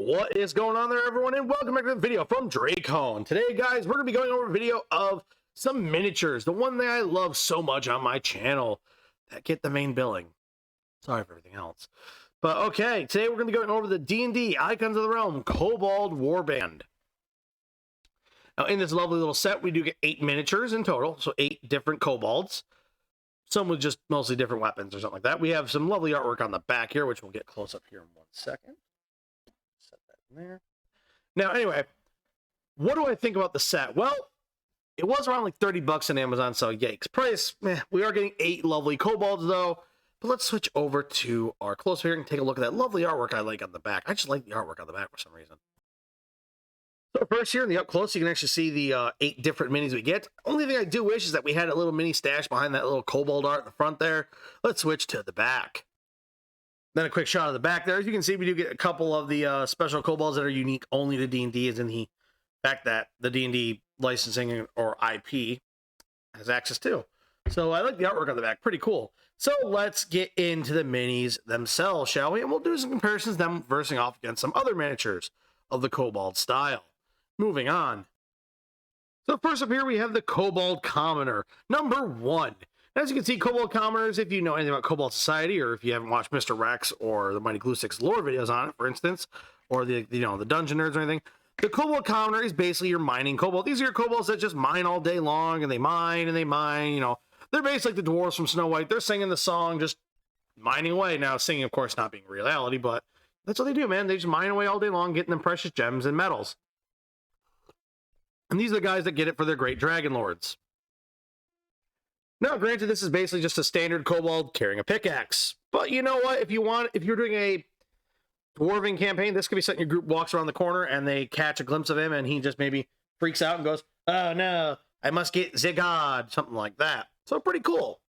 What is going on there, everyone, and welcome back to the video from Dracon. Today, guys, we're going to be going over a video of some miniatures, the one thing I love so much on my channel that get the main billing. Sorry for everything else. But okay, today we're going to be going over the D&D Icons of the Realm Kobold Warband. Now, in this lovely little set, we do get 8 miniatures in total, so 8 different kobolds. Some with just mostly different weapons or something like that. We have some lovely artwork on the back here, which we'll get close up here in 1 second. Set that in there. Now, anyway, what do I think about the set? Well, it was around like 30 bucks on Amazon, so yikes. Price, we are getting 8 lovely kobolds, though. But let's switch over to our close here and take a look at that lovely artwork I like on the back. I just like the artwork on the back for some reason. So first here in the up close, you can actually see the 8 different minis we get. Only thing I do wish is that we had a little mini stash behind that little kobold art in the front there. Let's switch to the back. Then a quick shot of the back there. As you can see, we do get a couple of the special kobolds that are unique only to D&D, as in the fact that the D&D licensing or IP has access to. So I like the artwork on the back. Pretty cool. So let's get into the minis themselves, shall we? And we'll do some comparisons, them versing off against some other miniatures of the kobold style. Moving on. So first up here, we have the Cobalt Commoner, number 1. As you can see, Cobalt Commodores, if you know anything about Cobalt Society, or if you haven't watched Mr. Rex or the Mighty Glue Sticks lore videos on it, for instance, or the the Dungeon Nerds or anything, the Cobalt Commoner is basically your mining Cobalt. These are your Kobolds that just mine all day long, and they mine, you know. They're basically like the dwarves from Snow White. They're singing the song, just mining away. Now, singing, of course, not being reality, but that's what they do, man. They just mine away all day long, getting them precious gems and metals. And these are the guys that get it for their great Dragon Lords. Now, granted, this is basically just a standard kobold carrying a pickaxe. But you know what? If you're doing a dwarven campaign, this could be something your group walks around the corner and they catch a glimpse of him and he just maybe freaks out and goes, "Oh no, I must get the god," something like that. So pretty cool.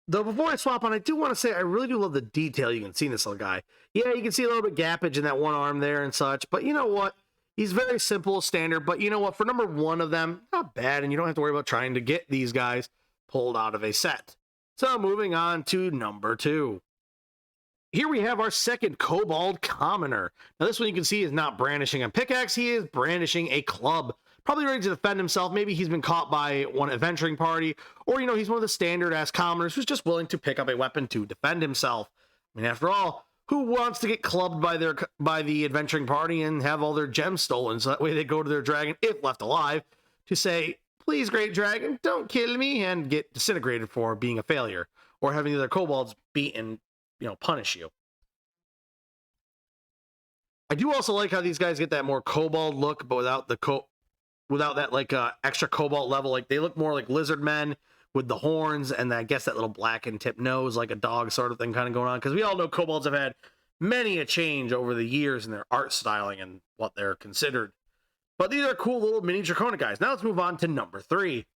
Though before I swap on, I do want to say I really do love the detail you can see in this little guy. Yeah, you can see a little bit gappage in that one arm there and such, but you know what? He's very simple, standard, but you know what? For number 1 of them, not bad, and you don't have to worry about trying to get these guys pulled out of a set. So moving on to number 2. Here we have our second Kobold Commoner. Now this one you can see is not brandishing a pickaxe, he is brandishing a club. Probably ready to defend himself. Maybe he's been caught by one adventuring party, or you know, he's one of the standard-ass commoners who's just willing to pick up a weapon to defend himself. I mean, after all, who wants to get clubbed by the adventuring party and have all their gems stolen, so that way they go to their dragon, if left alive, to say, "Please, great dragon, don't kill me," and get disintegrated for being a failure, or having their kobolds beat and, you know, punish you. I do also like how these guys get that more kobold look, but without that like extra cobalt level. Like they look more like lizard men with the horns and I guess that little black and tip nose, like a dog sort of thing kind of going on, because we all know kobolds have had many a change over the years in their art styling and what they're considered. But these are cool little mini draconic guys. Now let's move on to number 3.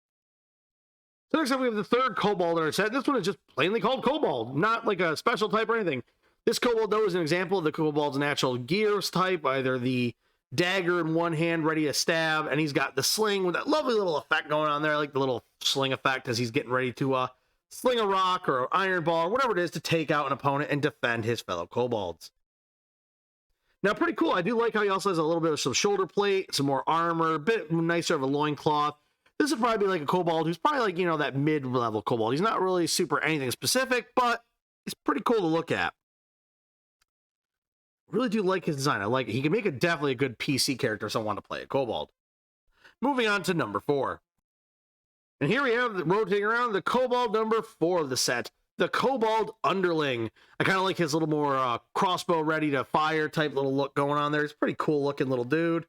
So next up we have the third kobold in our set. This one is just plainly called kobold, not like a special type or anything. This kobold, though, is an example of the kobold's natural gears type, either the dagger in one hand ready to stab, and he's got the sling with that lovely little effect going on there. I like the little sling effect as he's getting ready to sling a rock or an iron ball or whatever it is to take out an opponent and defend his fellow kobolds. Now, pretty cool. I do like how he also has a little bit of some shoulder plate, some more armor, a bit nicer of a loincloth. This would probably be like a kobold who's probably like, you know, that mid-level kobold. He's not really super anything specific, but he's pretty cool to look at. Really do like his design. I like it. He can make it definitely a good PC character if someone want to play a kobold. Moving on to number 4. And here we have, rotating around, the kobold number 4 of the set, the Cobalt Underling. I kind of like his little more crossbow ready to fire type little look going on there. He's a pretty cool looking little dude.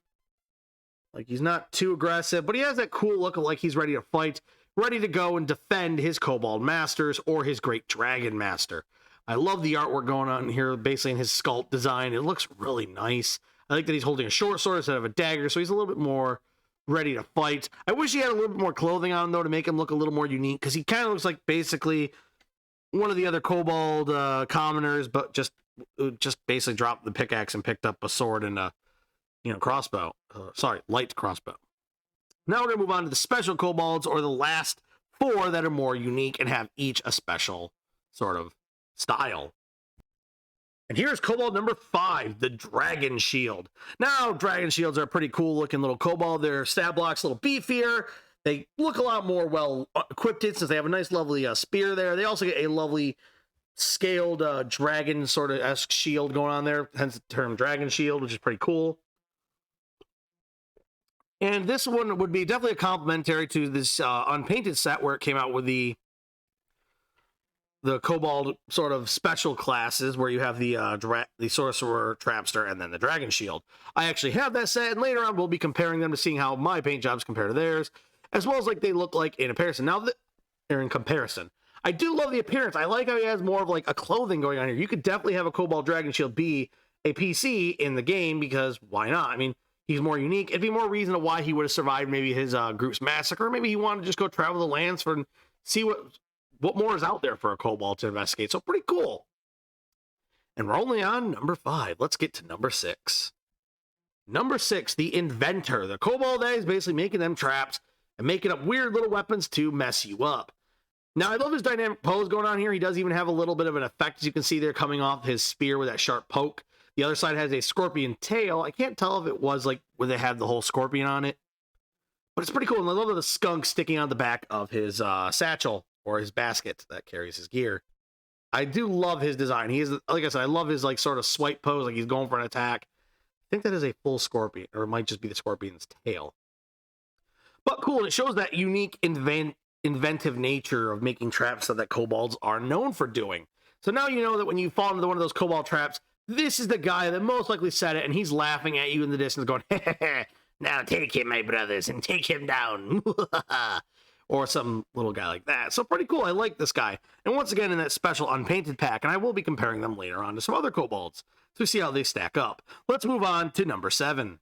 Like he's not too aggressive, but he has that cool look of like he's ready to fight, ready to go and defend his kobold masters or his great dragon master. I love the artwork going on here, basically in his sculpt design. It looks really nice. I like that he's holding a short sword instead of a dagger, so he's a little bit more ready to fight. I wish he had a little bit more clothing on him, though, to make him look a little more unique, because he kind of looks like basically one of the other kobold commoners, but just basically dropped the pickaxe and picked up a sword and a crossbow. Light crossbow. Now we're going to move on to the special kobolds, or the last 4 that are more unique and have each a special sort of style. And here's Kobold number 5, the Dragon Shield. Now, Dragon Shields are a pretty cool looking little Kobold. Their stat block's a little beefier. They look a lot more well equipped since they have a nice, lovely spear there. They also get a lovely scaled dragon sort of esque shield going on there, hence the term Dragon Shield, which is pretty cool. And this one would be definitely a complementary to this unpainted set where it came out with the Kobold sort of special classes where you have the Sorcerer, Trapster, and then the Dragon Shield. I actually have that set, and later on we'll be comparing them to seeing how my paint jobs compare to theirs, as well as like they look like in comparison. Now, they're in comparison. I do love the appearance. I like how he has more of like a clothing going on here. You could definitely have a Cobalt Dragon Shield be a PC in the game because why not? I mean, he's more unique. It'd be more reason to why he would have survived maybe his group's massacre. Maybe he wanted to just go travel the lands and see what more is out there for a Kobold to investigate. So pretty cool. And we're only on number 5. Let's get to number 6. Number 6, the Inventor. The Kobold that is basically making them traps and making up weird little weapons to mess you up. Now, I love his dynamic pose going on here. He does even have a little bit of an effect, as you can see there, coming off his spear with that sharp poke. The other side has a scorpion tail. I can't tell if it was like where they had the whole scorpion on it, but it's pretty cool. And I love the skunk sticking on the back of his satchel or his basket that carries his gear. I do love his design. He is, like I said, I love his like sort of swipe pose, like he's going for an attack. I think that is a full scorpion, or it might just be the scorpion's tail. But cool, and it shows that unique inventive nature of making traps that kobolds are known for doing. So now you know that when you fall into one of those kobold traps, this is the guy that most likely said it, and he's laughing at you in the distance going, now take him, my brothers, and take him down. Or some little guy like that. So pretty cool. I like this guy. And once again, in that special unpainted pack, and I will be comparing them later on to some other kobolds to see how they stack up. Let's move on to number 7.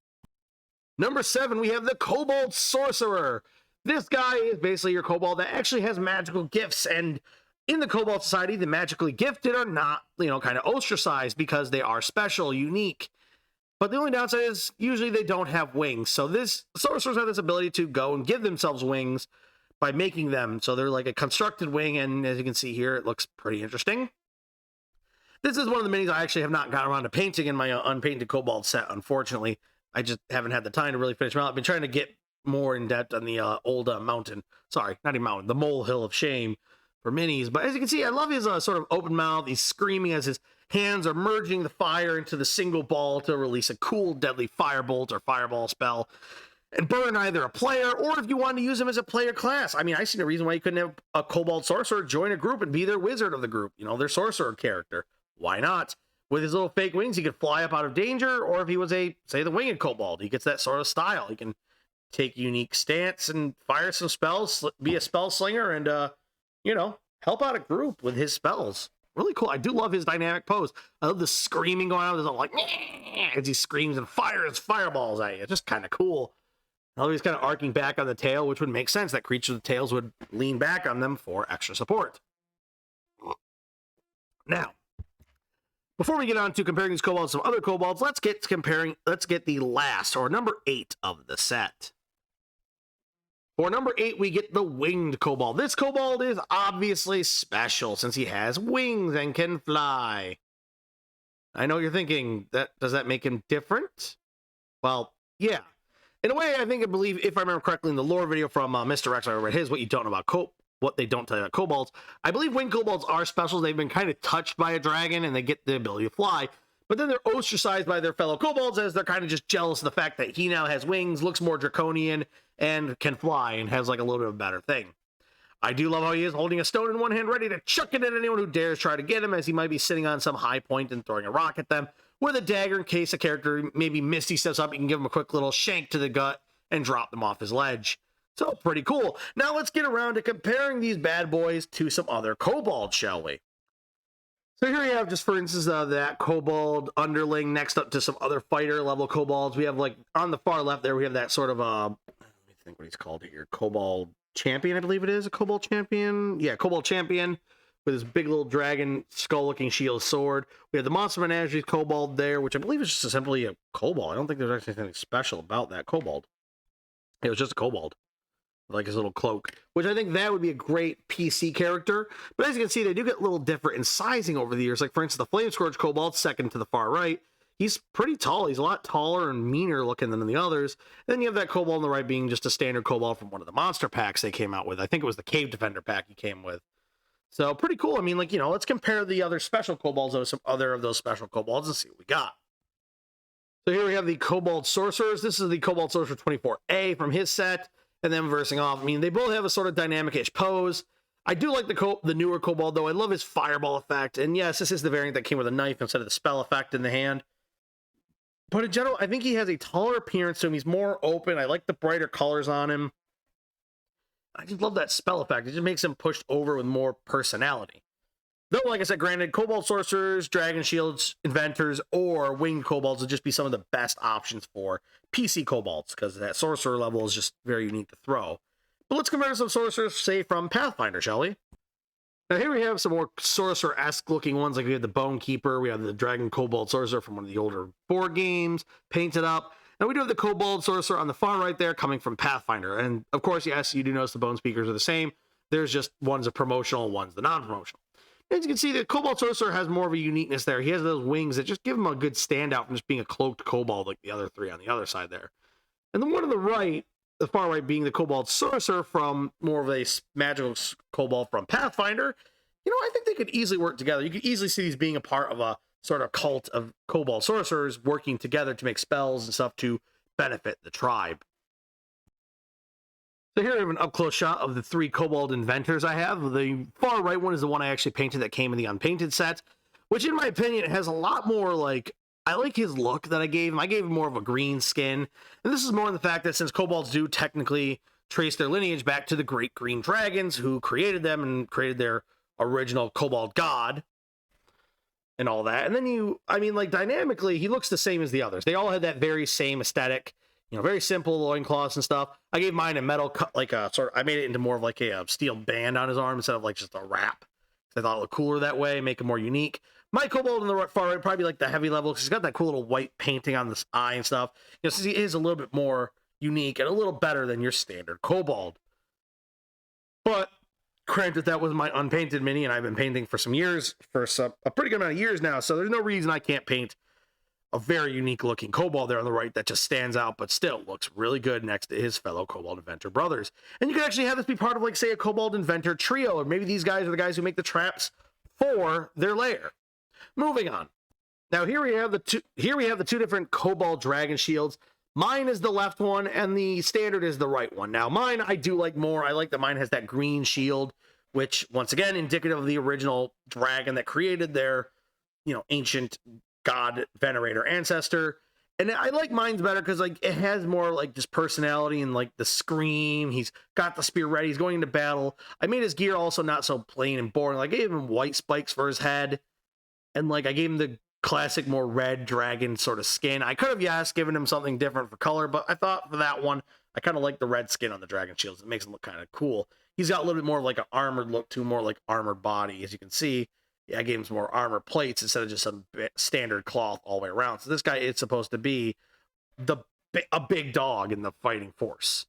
Number 7, we have the Cobalt Sorcerer. This guy is basically your kobold that actually has magical gifts, and in the Cobalt Society, the magically gifted are not, kind of ostracized because they are special, unique. But the only downside is usually they don't have wings. So this sorcerers have this ability to go and give themselves wings by making them. So they're like a constructed wing, and as you can see here, it looks pretty interesting. This is one of the minis I actually have not gotten around to painting in my unpainted kobold set, unfortunately. I just haven't had the time to really finish them out. I've been trying to get more in depth on the old mountain. Sorry, not even mountain, the molehill of shame for minis. But as you can see, I love his sort of open mouth. He's screaming as his hands are merging the fire into the single ball to release a cool, deadly firebolt or fireball spell and burn either a player, or if you want to use him as a player class. I mean, I see no reason why you couldn't have a Cobalt Sorcerer join a group and be their wizard of the group, their sorcerer character. Why not? With his little fake wings, he could fly up out of danger, or if he was the winged kobold, he gets that sort of style. He can take unique stance and fire some spells, be a spell slinger, and, help out a group with his spells. Really cool. I do love his dynamic pose. I love the screaming going on. There's all like, as he screams and fires fireballs at you. It's just kind of cool. I love he's kind of arcing back on the tail, which would make sense. That creatures with tails would lean back on them for extra support. Now, before we get on to comparing these kobolds to some other kobolds, let's get the last, or number 8 of the set. For number 8, we get the winged kobold. This kobold is obviously special since he has wings and can fly. I know you're thinking, does that make him different? Well, yeah. In a way, I believe, if I remember correctly, in the lore video from Mr. Rex, I read his, what they don't tell you about kobolds. I believe winged kobolds are special. They've been kind of touched by a dragon, and they get the ability to fly. But then they're ostracized by their fellow kobolds as they're kind of just jealous of the fact that he now has wings, looks more draconian, and can fly, and has like a little bit of a better thing. I do love how he is holding a stone in one hand, ready to chuck it at anyone who dares try to get him, as he might be sitting on some high point and throwing a rock at them, with a dagger in case a character, maybe Misty, steps up. You can give him a quick little shank to the gut and drop them off his ledge. So pretty cool. Now let's get around to comparing these bad boys to some other kobolds, shall we? So here you have, just for instance, that Cobalt Underling next up to some other fighter level kobolds. We have, like, on the far left there, we have that sort of, let me think what he's called here. Cobalt Champion, I believe it is. A Cobalt Champion? Yeah, Cobalt Champion with his big little dragon skull-looking shield sword. We have the Monster Menagerie Kobold there, which I believe is just simply a kobold. I don't think there's actually anything special about that kobold. It was just a kobold. like his little cloak, which I think that would be a great PC character. But as you can see, they do get a little different in sizing over the years. Like, for instance, the Flame Scourge Cobalt, second to the far right, he's pretty tall. He's a lot taller and meaner looking than the others. Then you have that Cobalt on the right being just a standard Cobalt from one of the monster packs they came out with. I think it was the Cave Defender pack he came with. So pretty cool. I mean, like, you know, let's compare the other special Cobalts to some other of those special Cobalts and see what we got. So here we have the Cobalt Sorcerers. This is the Cobalt Sorcerer 24A from his set, and then versing off. I mean, they both have a sort of dynamic-ish pose. I do like the newer Cobalt, though. I love his fireball effect. And yes, this is the variant that came with a knife instead of the spell effect in the hand. But in general, I think he has a taller appearance to him. He's more open. I like the brighter colors on him. I just love that spell effect. It just makes him pushed over with more personality. Though, like I said, granted, Cobalt Sorcerers, Dragon Shields, Inventors, or Winged Cobalts would just be some of the best options for PC Cobalts, because that Sorcerer level is just very unique to throw. But let's compare some Sorcerers, say, from Pathfinder, shall we? Now, here we have some more Sorcerer-esque looking ones, like we have the Bone Keeper, we have the Dragon Cobalt Sorcerer from one of the older board games, painted up. Now, we do have the Kobold Sorcerer on the far right there, coming from Pathfinder. And, of course, yes, you do notice the Bone Speakers are the same. There's just one's a promotional, one's the non-promotional. As you can see, the Cobalt Sorcerer has more of a uniqueness there. He has those wings that just give him a good standout from just being a cloaked Cobalt like the other three on the other side there. And the one on the right, the far right being the Cobalt Sorcerer from more of a magical Cobalt from Pathfinder, you know, I think they could easily work together. You could easily see these being a part of a sort of cult of Cobalt Sorcerers working together to make spells and stuff to benefit the tribe. So here I have an up-close shot of the 3 Cobalt Inventors I have. The far right one is the one I actually painted that came in the unpainted set, which in my opinion has a lot more, like, I like his look that I gave him. I gave him more of a green skin. And this is more in the fact that since Cobalts do technically trace their lineage back to the Great Green Dragons who created them and created their original Cobalt God and all that. And then I mean, like, dynamically, he looks the same as the others. They all had that very same aesthetic, you know, very simple loincloths and stuff. I gave mine a metal cut, like a sort of, I made it into more of like a steel band on his arm instead of like just a wrap. I thought it looked cooler that way, make it more unique. My Cobalt on the far right, probably like the heavy level, because he's got that cool little white painting on this eye and stuff. You know, so he is a little bit more unique and a little better than your standard Cobalt. But granted, that was my unpainted mini, and I've been painting for some years, for a pretty good amount of years now, so there's no reason I can't paint a very unique looking Cobalt there on the right that just stands out, but still looks really good next to his fellow Cobalt Inventor brothers. And you can actually have this be part of, like, say, a Cobalt Inventor trio, or maybe these guys are the guys who make the traps for their lair. Moving on. Now here we have the two different Cobalt Dragon Shields. Mine is the left one, and the standard is the right one. Now, mine I do like more. I like that mine has that green shield, which, once again, indicative of the original dragon that created their, you know, ancient god venerator ancestor. And I like mine's better because, like, it has more, like, just personality and, like, the scream. He's got the spear ready. He's going into battle. I made his gear also not so plain and boring. Like, I gave him white spikes for his head. And, like, I gave him the classic, more red dragon sort of skin. I could have, yes, given him something different for color, but I thought for that one, I kind of like the red skin on the dragon shields. It makes him look kind of cool. He's got a little bit more of like an armored look to more like armored body, as you can see. Yeah, I gave him some more armor plates instead of just some standard cloth all the way around. So this guy is supposed to be a big dog in the fighting force.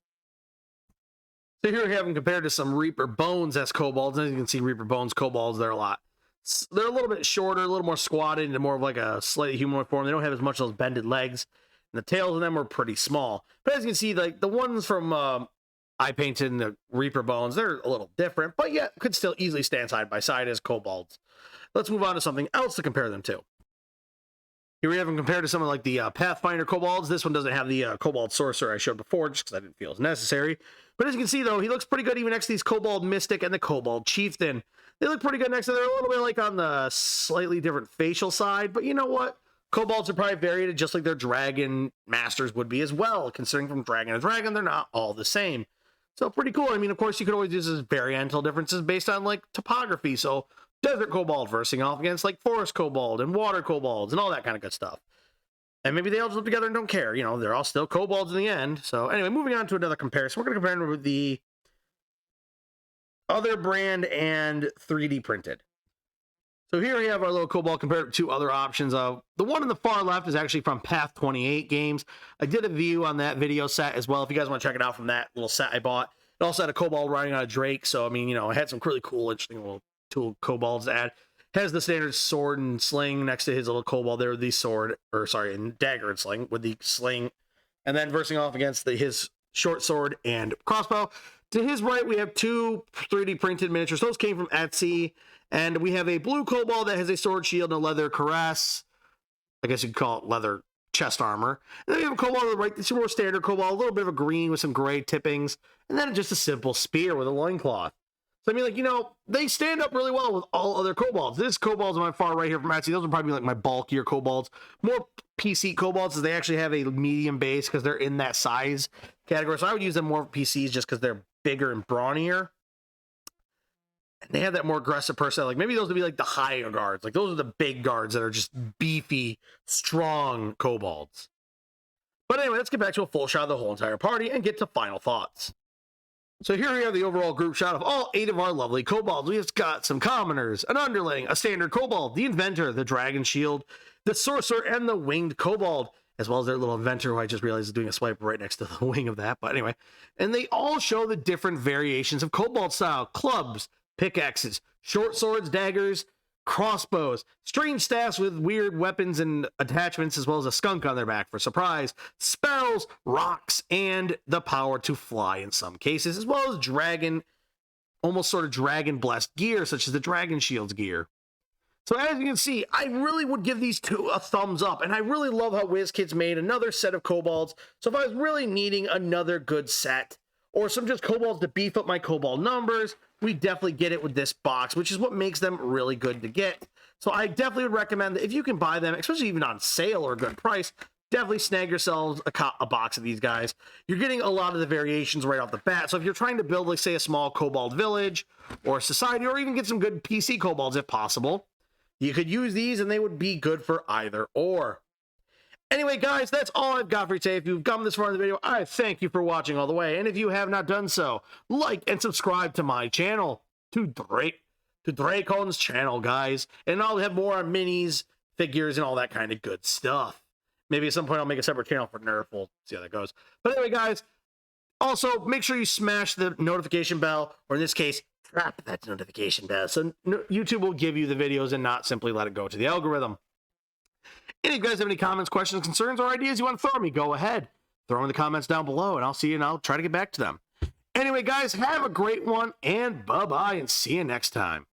So here we have him compared to some Reaper Bones as Cobalts. As you can see, Reaper Bones Cobalts, they're a little bit shorter, a little more squatted, into more of like a slightly humanoid form. They don't have as much of those bended legs, and the tails of them are pretty small. But as you can see, like the ones from I painted in the Reaper Bones, they're a little different, but yet could still easily stand side by side as Cobalts. Let's move on to something else to compare them to. Here we have them compared to something like the Pathfinder Cobalts. This one doesn't have the Cobalt Sorcerer I showed before, just because I didn't feel it was necessary. But as you can see, though, he looks pretty good even next to these Cobalt Mystic and the Cobalt Chieftain. They look pretty good next to them. They're a little bit like on the slightly different facial side, but you know what? Cobalts are probably varied just like their Dragon Masters would be as well. Considering from Dragon to Dragon, they're not all the same. So pretty cool. I mean, of course, you could always use this variantal differences based on like topography. So Desert Cobalt versing off against like Forest Cobalt and Water Cobalts and all that kind of good stuff. And maybe they all just live together and don't care. You know, they're all still Cobalts in the end. So anyway, moving on to another comparison. We're going to compare them with the other brand and 3D printed. So here we have our little Cobalt compared to two other options. The one on the far left is actually from Path 28 Games. I did a view on that video set as well. If you guys want to check it out from that little set I bought. It also had a Kobold riding on a Drake, so I mean, you know, it had some really cool, interesting little tool Kobolds to add. Has the standard sword and sling next to his little Kobold there with the sword, or sorry, and dagger and sling with the sling, and then versing off against his short sword and crossbow. To his right, we have two 3D printed miniatures. Those came from Etsy, and we have a blue Kobold that has a sword shield and a leather cuirass. I guess you could call it leather chest armor. And then we have a Kobold on the right. It's your more standard Kobold, a little bit of a green with some gray tippings, and then just a simple spear with a loincloth. So I mean, like, you know, they stand up really well with all other Kobolds. This Kobold's on my far right here from Etsy. Those would probably be like my bulkier Kobolds. More PC Kobolds, as they actually have a medium base because they're in that size category. So I would use them more for PCs just because they're bigger and brawnier. And they have that more aggressive personality. Like maybe those would be like the higher guards. Like those are the big guards that are just beefy, strong Kobolds. But anyway, let's get back to a full shot of the whole entire party and get to final thoughts. So here we have the overall group shot of all 8 of our lovely Kobolds. We've got some Commoners, an Underling, a Standard Kobold, the Inventor, the Dragon Shield, the Sorcerer, and the Winged Kobold, as well as their little Inventor, who I just realized is doing a swipe right next to the wing of that. But anyway, and they all show the different variations of Kobold style: clubs, pickaxes, short swords, daggers, crossbows, strange staffs with weird weapons and attachments, as well as a skunk on their back for surprise, spells, rocks, and the power to fly in some cases, as well as dragon, almost sort of dragon blessed gear, such as the Dragon Shield's gear. So as you can see, I really would give these two a thumbs up, and I really love how WizKids made another set of Kobolds. So if I was really needing another good set, or some just Kobolds to beef up my Kobold numbers, we definitely get it with this box, which is what makes them really good to get. So I definitely would recommend that if you can buy them, especially even on sale or a good price, definitely snag yourselves a box of these guys. You're getting a lot of the variations right off the bat. So if you're trying to build, like, say, a small Kobold village or society, or even get some good PC Kobolds if possible, you could use these and they would be good for either or. Anyway, guys, that's all I've got for you today. If you've come this far in the video, I thank you for watching all the way. And if you have not done so, like and subscribe to my channel, to Dracon's channel, guys. And I'll have more on minis, figures, and all that kind of good stuff. Maybe at some point I'll make a separate channel for Nerf. We'll see how that goes. But anyway, guys, also make sure you smash the notification bell, or in this case, tap that notification bell, so YouTube will give you the videos and not simply let it go to the algorithm. And if you guys have any comments, questions, concerns, or ideas you want to throw at me, go ahead. Throw them in the comments down below, and I'll see you, and I'll try to get back to them. Anyway, guys, have a great one, and bye-bye, and see you next time.